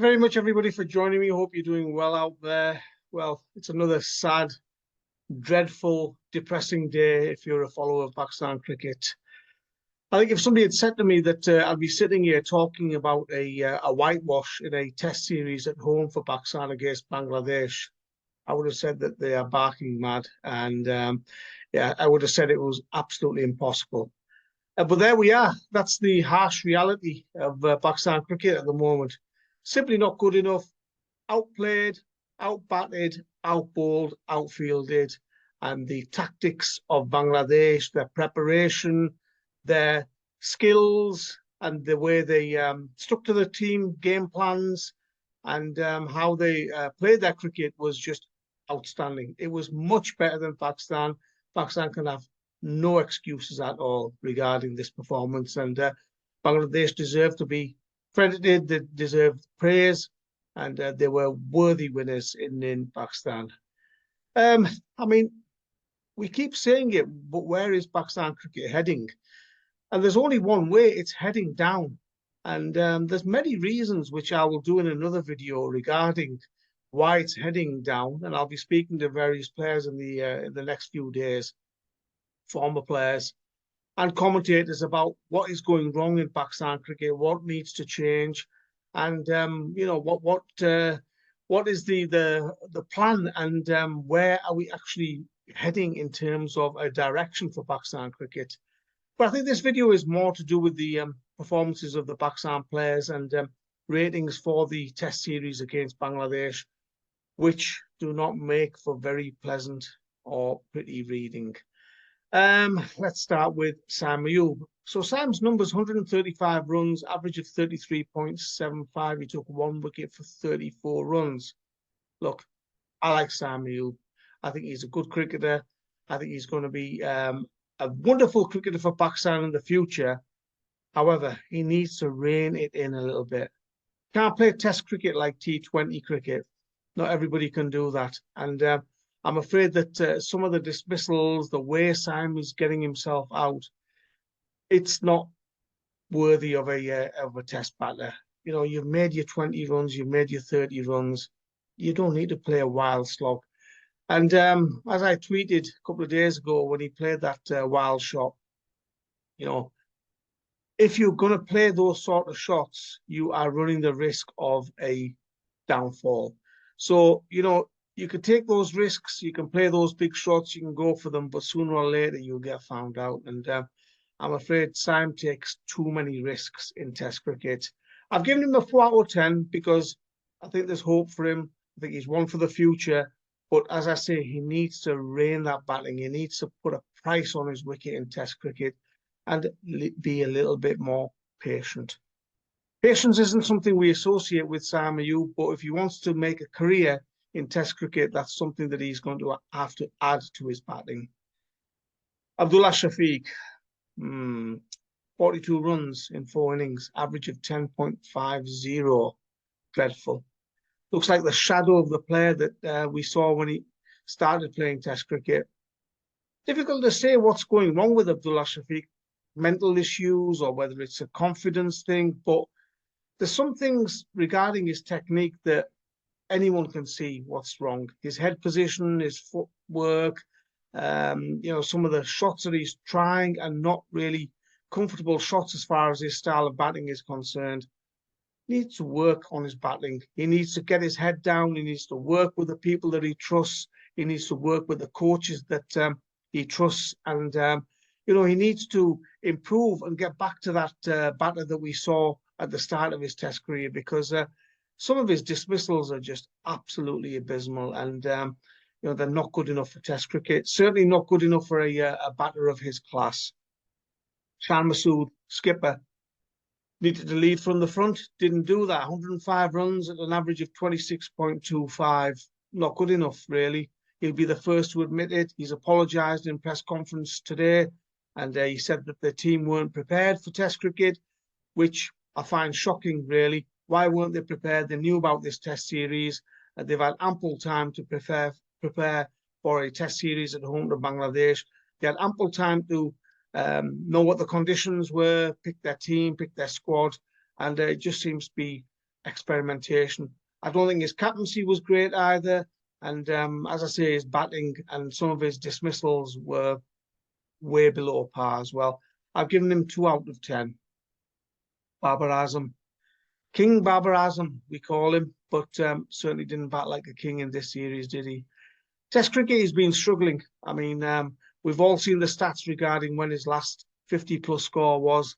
you very much, everybody, for joining me. Hope you're doing well out there. Well, it's another sad, dreadful, depressing day if you're a follower of Pakistan cricket. I think if somebody had said to me that I'd be sitting here talking about a whitewash in a test series at home for Pakistan against Bangladesh, I would have said that they are barking mad. And yeah, I would have said it was absolutely impossible. But there we are. That's the harsh reality of Pakistan cricket at the moment. Simply not good enough. Outplayed, outbatted, outbowled, outfielded. And the tactics of Bangladesh, their preparation, their skills, and the way they stuck to the team game plans and how they played their cricket was just outstanding. It was much better than Pakistan. Pakistan can have no excuses at all regarding this performance, and Bangladesh deserved to be credited. They deserved praise, and they were worthy winners in Pakistan. I mean, we keep saying it, but where is Pakistan cricket heading? And there's only one way: it's heading down. And there's many reasons which I will do in another video regarding why it's heading down. And I'll be speaking to various players in the next few days, former players and commentators, about what is going wrong in Pakistan cricket, what needs to change, and you know what is the plan, and where are we actually heading in terms of a direction for Pakistan cricket. But I think this video is more to do with the performances of the Pakistan players and ratings for the Test series against Bangladesh, which do not make for very pleasant or pretty reading. Let's start with Saim Ayub. So Saim's numbers: 135 runs, average of 33.75. He took 1 wicket for 34 runs. Look, I like Saim Ayub. I think he's a good cricketer. I think he's going to be a wonderful cricketer for Pakistan in the future. However, he needs to rein it in a little bit. Can't play Test cricket like T20 cricket. Not everybody can do that. And I'm afraid that some of the dismissals, the way Saim is getting himself out, it's not worthy of a Test batter. You know, you've made your 20 runs, you've made your 30 runs. You don't need to play a wild slog. And as I tweeted a couple of days ago when he played that wild shot, you know, if you're going to play those sort of shots, you are running the risk of a downfall. So, you know, you can take those risks, you can play those big shots, you can go for them, but sooner or later you'll get found out. And I'm afraid Saim takes too many risks in Test cricket. I've given him a 4 out of 10 because I think there's hope for him. I think he's one for the future. But as I say, he needs to rein that batting. He needs to put a price on his wicket in Test cricket and be a little bit more patient. Patience isn't something we associate with Saim Ayub, but if he wants to make a career in Test cricket, that's something that he's going to have to add to his batting. Abdullah Shafique, 42 runs in 4 innings, average of 10.50. Dreadful. Looks like the shadow of the player that we saw when he started playing Test cricket. Difficult to say what's going wrong with Abdullah Shafique, mental issues or whether it's a confidence thing, but there's some things regarding his technique that anyone can see what's wrong. His head position, his footwork, you know, some of the shots that he's trying are not really comfortable shots as far as his style of batting is concerned. He needs to work on his batting. He needs to get his head down. He needs to work with the people that he trusts. He needs to work with the coaches that he trusts. And, you know, he needs to improve and get back to that batter that we saw at the start of his Test career, because some of his dismissals are just absolutely abysmal, and you know, they're not good enough for Test cricket. Certainly not good enough for a batter of his class. Shan Masood, skipper, needed to lead from the front. Didn't do that. 105 runs at an average of 26.25. Not good enough, really. He'll be the first to admit it. He's apologised in press conference today, and he said that the team weren't prepared for Test cricket, which I find shocking, really. Why weren't they prepared? They knew about this Test series, and they've had ample time to prepare for a Test series at home to Bangladesh. They had ample time to know what the conditions were, pick their team, pick their squad, and it just seems to be experimentation. I don't think his captaincy was great either. And as I say, his batting and some of his dismissals were way below par as well. I've given him 2 out of 10. Babar Azam. King Babar Azam, we call him, but certainly didn't bat like a king in this series, did he? Test cricket, he's been struggling. I mean, we've all seen the stats regarding when his last 50-plus score was.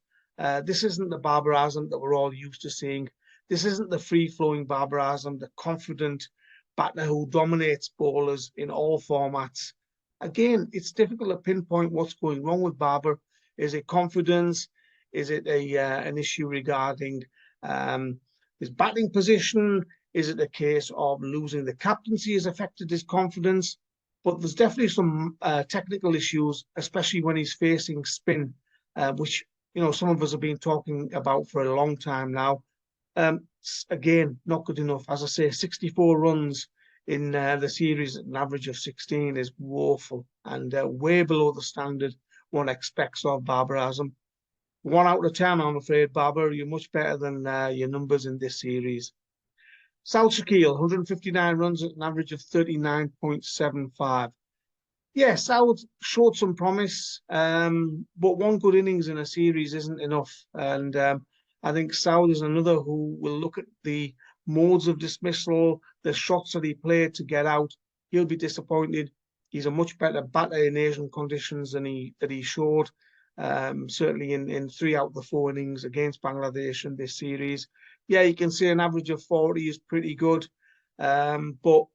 This isn't the Babar Azam that we're all used to seeing. This isn't the free-flowing Babar Azam, the confident batter who dominates bowlers in all formats. Again, it's difficult to pinpoint what's going wrong with Babar. Is it confidence? Is it an issue regarding his batting position? Is it a case of losing the captaincy has affected his confidence? But there's definitely some technical issues, especially when he's facing spin, which some of us have been talking about for a long time now. Again, not good enough. As I say, 64 runs in the series at an average of 16 is woeful and way below the standard one expects of Babar Azam. 1 out of 10, I'm afraid, Babar. You're much better than your numbers in this series. Saud Shakeel, 159 runs at an average of 39.75. Yeah, Saud showed some promise, but 1 good innings in a series isn't enough. And I think Saud is another who will look at the modes of dismissal, the shots that he played to get out. He'll be disappointed. He's a much better batter in Asian conditions than he showed. Certainly in 3 out of the 4 innings against Bangladesh in this series. Yeah, you can say an average of 40 is pretty good. But,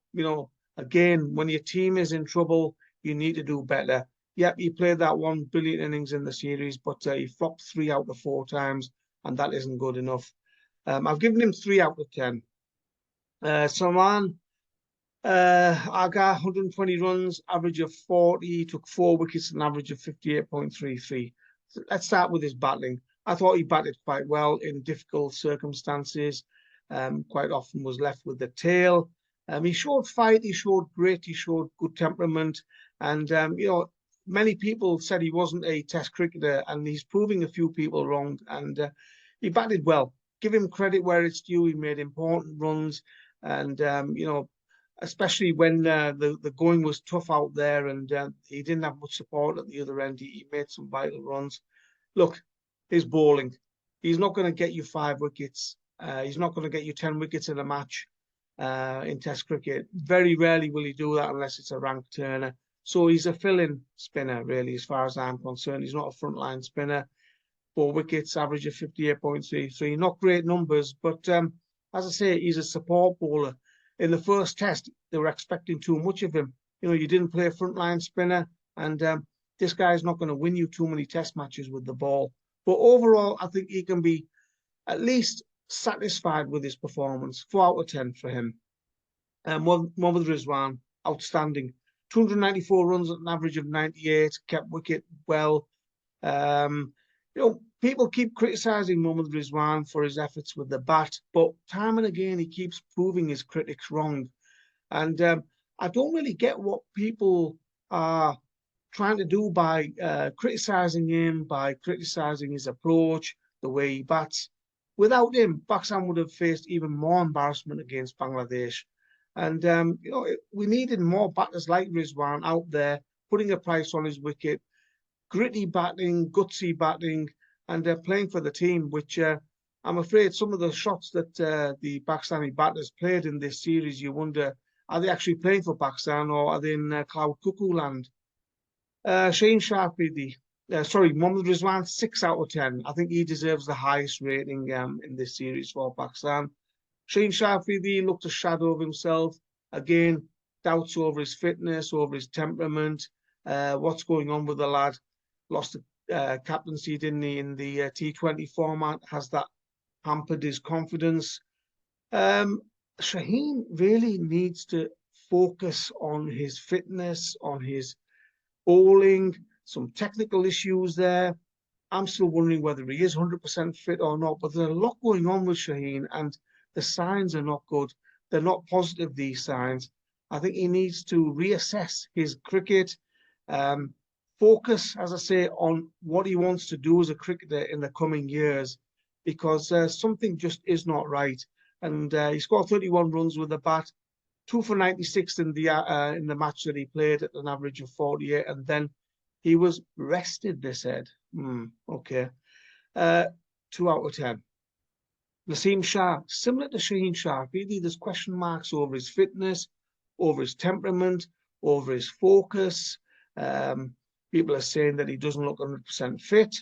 again, when your team is in trouble, you need to do better. Yep, he played that 1 brilliant innings in the series, but he flopped 3 out of 4 times, and that isn't good enough. I've given him 3 out of 10. Salman, Agha, 120 runs, average of 40, took 4 wickets, an average of 58.33. Let's start with his batting. I thought he batted quite well in difficult circumstances. Quite often was left with the tail. He showed fight, he showed grit, he showed good temperament. And, many people said he wasn't a test cricketer, and he's proving a few people wrong. And he batted well. Give him credit where it's due. He made important runs. And, especially when the going was tough out there and he didn't have much support at the other end. He made some vital runs. Look, his bowling. He's not going to get you 5 wickets. He's not going to get you 10 wickets in a match in Test cricket. Very rarely will he do that unless it's a ranked turner. So he's a fill-in spinner, really, as far as I'm concerned. He's not a frontline spinner. 4 wickets, average of 58.33. Not great numbers, but as I say, he's a support bowler. In the first test, they were expecting too much of him. You didn't play a frontline spinner, and this guy's not going to win you too many test matches with the ball. But overall, I think he can be at least satisfied with his performance. 4 out of 10 for him. Mohammad Rizwan, outstanding. 294 runs at an average of 98, kept wicket well. People keep criticising Mohammad Rizwan for his efforts with the bat, but time and again he keeps proving his critics wrong. And I don't really get what people are trying to do by criticising him, by criticising his approach, the way he bats. Without him, Pakistan would have faced even more embarrassment against Bangladesh. And, we needed more batters like Rizwan out there, putting a price on his wicket, gritty batting, gutsy batting, and playing for the team, which I'm afraid some of the shots that the Pakistani batters played in this series, you wonder, are they actually playing for Pakistan or are they in cloud cuckoo land? Mohammad Rizwan, 6 out of 10. I think he deserves the highest rating in this series for Pakistan. Shaheen Shafii looked a shadow of himself. Again, doubts over his fitness, over his temperament. What's going on with the lad? Lost the captaincy, didn't he, in the T20 format? Has that hampered his confidence? Shaheen really needs to focus on his fitness, on his bowling, some technical issues there. I'm still wondering whether he is 100% fit or not, but there's a lot going on with Shaheen, and the signs are not good. They're not positive, these signs. I think he needs to reassess his cricket, focus, as I say, on what he wants to do as a cricketer in the coming years, because something just is not right. and he scored 31 runs with the bat, 2 for 96 in the match that he played at an average of 48, and then he was rested, they said. Okay. 2 out of 10. Naseem Shah, similar to Shaheen Shah, really there's question marks over his fitness, over his temperament, over his focus. People are saying that he doesn't look 100% fit.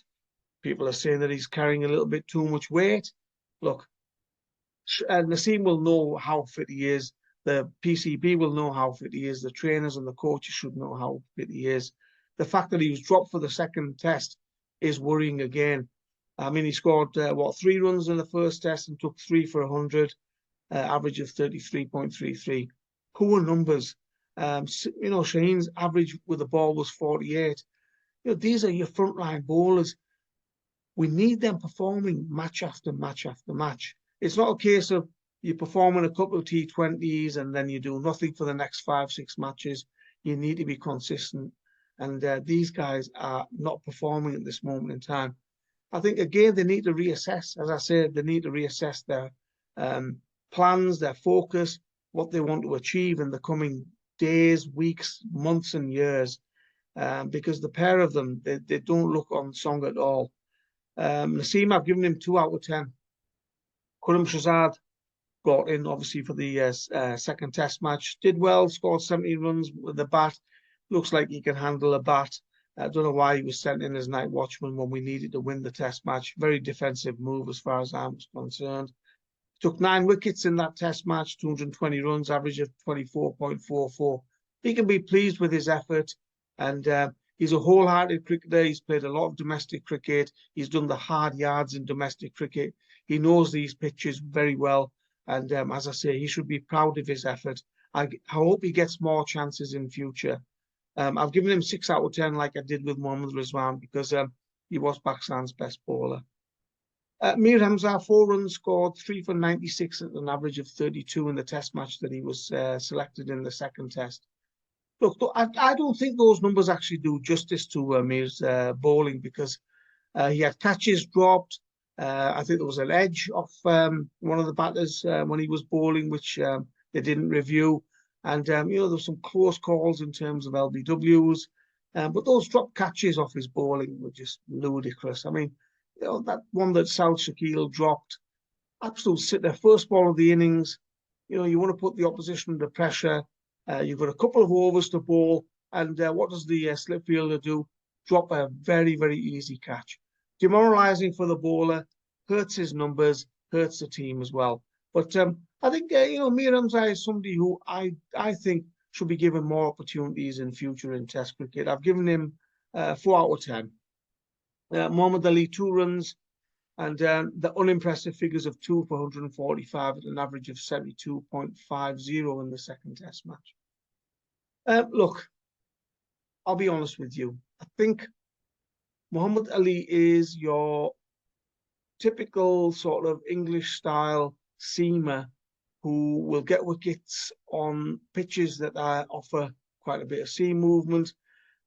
People are saying that he's carrying a little bit too much weight. Look, Naseem will know how fit he is. The PCB will know how fit he is. The trainers and the coaches should know how fit he is. The fact that he was dropped for the second test is worrying again. I mean, he scored, 3 runs in the first test and took 3 for 100, average of 33.33. Poor numbers. Shaheen's average with the ball was 48. These are your frontline bowlers. We need them performing match after match after match. It's not a case of you performing a couple of T20s and then you do nothing for the next 5-6 matches. You need to be consistent. And these guys are not performing at this moment in time. I think, again, they need to reassess. As I said, they need to reassess their plans, their focus, what they want to achieve in the coming days, weeks, months and years. Because the pair of them, they don't look on song at all. Naseem, I've given him 2 out of 10. Khurram Shehzad brought in, obviously, for the second test match. Did well, scored 17 runs with the bat. Looks like he can handle a bat. I don't know why he was sent in as night watchman when we needed to win the test match. Very defensive move as far as I'm concerned. Took 9 wickets in that test match, 220 runs, average of 24.44. He can be pleased with his effort, and he's a wholehearted cricketer. He's played a lot of domestic cricket. He's done the hard yards in domestic cricket. He knows these pitches very well, and as I say, he should be proud of his effort. I hope he gets more chances in future. I've given him 6 out of 10, like I did with Mohammad Rizwan, because he was Pakistan's best bowler. Mir Hamza, 4 runs scored, 3 for 96 at an average of 32 in the test match that he was selected in the second test. Look, I don't think those numbers actually do justice to Mir's bowling, because he had catches dropped. I think there was an edge off one of the batters when he was bowling, which they didn't review. And, there were some close calls in terms of LBWs. But those drop catches off his bowling were just ludicrous. I mean, that one that Saud Shakeel dropped, absolute sitter, first ball of the innings. You want to put the opposition under pressure. You've got a couple of overs to bowl. And what does the slip fielder do? Drop a very, very easy catch. Demoralising for the bowler, hurts his numbers, hurts the team as well. But I think, Mir Hamza is somebody who I think should be given more opportunities in future in Test cricket. I've given him 4 out of 10. Mohammad Ali, 2 runs, and the unimpressive figures of 2 for 145 at an average of 72.50 in the second Test match. Look, I'll be honest with you. I think Mohammad Ali is your typical sort of English-style seamer who will get wickets on pitches that offer quite a bit of seam movement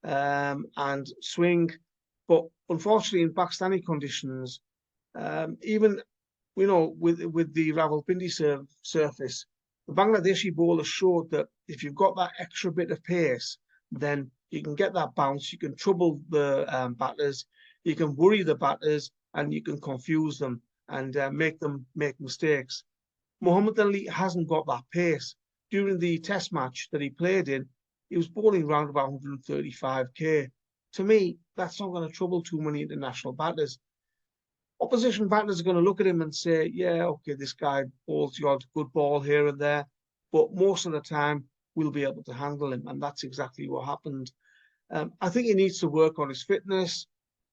and swing. But unfortunately, in Pakistani conditions, even with the Rawalpindi surface, the Bangladeshi bowler showed that if you've got that extra bit of pace, then you can get that bounce, you can trouble the batters, you can worry the batters, and you can confuse them and make them make mistakes. Mohammad Ali hasn't got that pace. During the test match that he played in, he was bowling around about 135k. To me, that's not going to trouble too many international batters. Opposition batters are going to look at him and say, yeah, okay, this guy bowls the odd good ball here and there, but most of the time we'll be able to handle him, and that's exactly what happened. I think he needs to work on his fitness.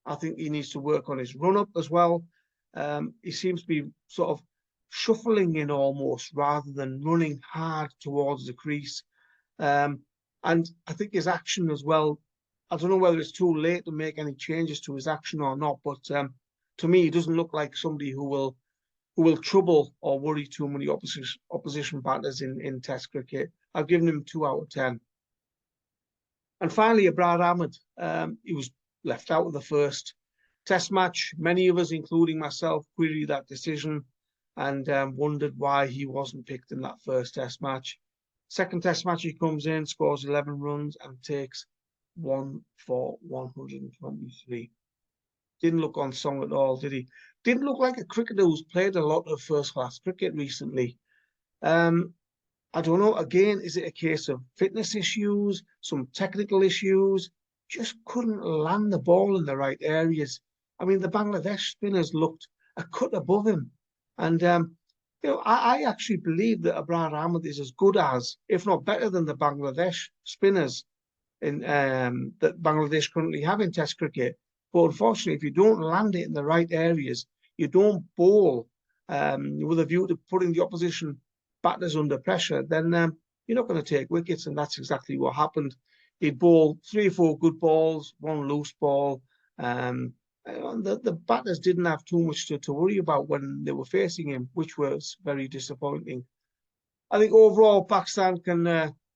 I think he needs to work on his run-up as well. He seems to be sort of shuffling in almost rather than running hard towards the crease. And I think his action as well, I don't know whether it's too late to make any changes to his action or not, but to me, he doesn't look like somebody who will trouble or worry too many opposition batters in Test cricket. I've given him 2 out of 10. And finally, Abrar Ahmed. He was left out of the first Test match. Many of us, including myself, query that decision. and wondered why he wasn't picked in that first test match. Second test match, he comes in, scores 11 runs and takes 1 for 123. Didn't look on song at all, did he? Didn't look like a cricketer who's played a lot of first-class cricket recently. I don't know. Again, is it a case of fitness issues, some technical issues? Just couldn't land the ball in the right areas. I mean, the Bangladesh spinners looked a cut above him. And, I actually believe that Abrar Ahmed is as good as, if not better than the Bangladesh spinners that Bangladesh currently have in Test cricket. But unfortunately, if you don't land it in the right areas, you don't bowl with a view to putting the opposition batters under pressure, then you're not going to take wickets, and that's exactly what happened. He'd bowl 3 or 4 good balls, 1 loose ball. The batters didn't have too much to worry about when they were facing him, which was very disappointing. I think overall, Pakistan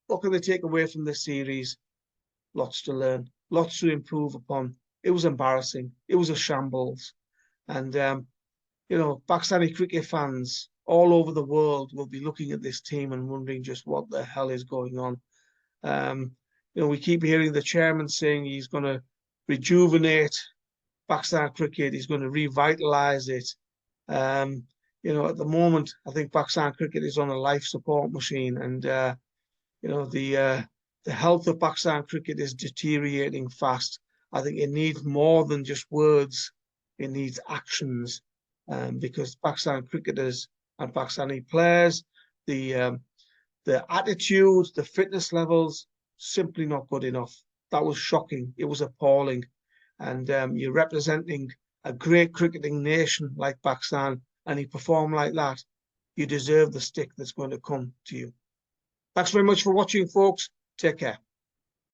what can they take away from this series? Lots to learn, lots to improve upon. It was embarrassing. It was a shambles. And, Pakistani cricket fans all over the world will be looking at this team and wondering just what the hell is going on. We keep hearing the chairman saying he's going to rejuvenate Pakistan cricket. He's going to revitalize it. At the moment, I think Pakistan cricket is on a life support machine, and the health of Pakistan cricket is deteriorating fast. I think it needs more than just words. It needs actions, because Pakistan cricketers and Pakistani players, the attitude, the fitness levels, simply not good enough. That was shocking. It was appalling. And you're representing a great cricketing nation like Pakistan, and you perform like that, you deserve the stick that's going to come to you. Thanks very much for watching, folks. Take care.